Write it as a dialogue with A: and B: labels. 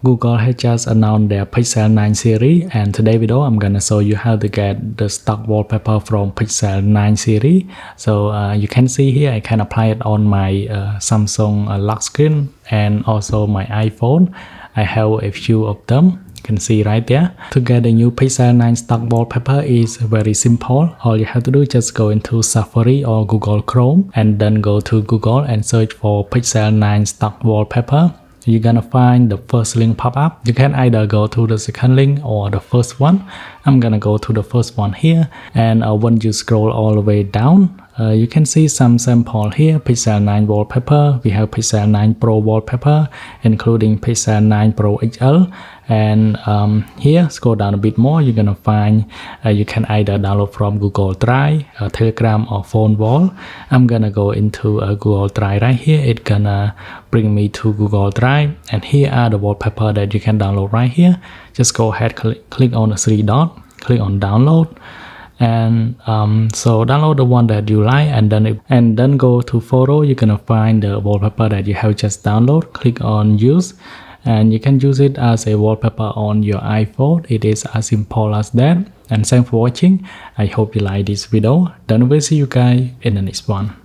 A: Google has just announced their Pixel 9 series, and today video I'm gonna show you how to get the stock wallpaper from Pixel 9 series. So you can see here I can apply it on my Samsung lock screen and also my iPhone. I have a few of them. You can see right there. To get the new Pixel 9 stock wallpaper is very simple. All you have to do is just go into Safari or Google Chrome and then go to Google and search for Pixel 9 stock wallpaper. You're gonna find the first link pop up. You can either go to the second link or the first one. I'm gonna go to the first one here, and when you scroll all the way down, you can see some sample here. Pixel 9 wallpaper. We have Pixel 9 Pro wallpaper, including Pixel 9 Pro XL. And here, scroll down a bit more, you're gonna find you can either download from Google Drive, Telegram, or phone wall. I'm gonna go into Google Drive right here. It's gonna bring me to Google Drive, and here are the wallpaper that you can download right here. Just go ahead, click on the three dot, click on download, and so download the one that you like, and then go to photo. You're gonna find the wallpaper that you have just downloaded. Click on use, and you can use it as a wallpaper on your iPhone. It is as simple as that. And thanks for watching. I hope you like this video. Then we'll see you guys in the next one.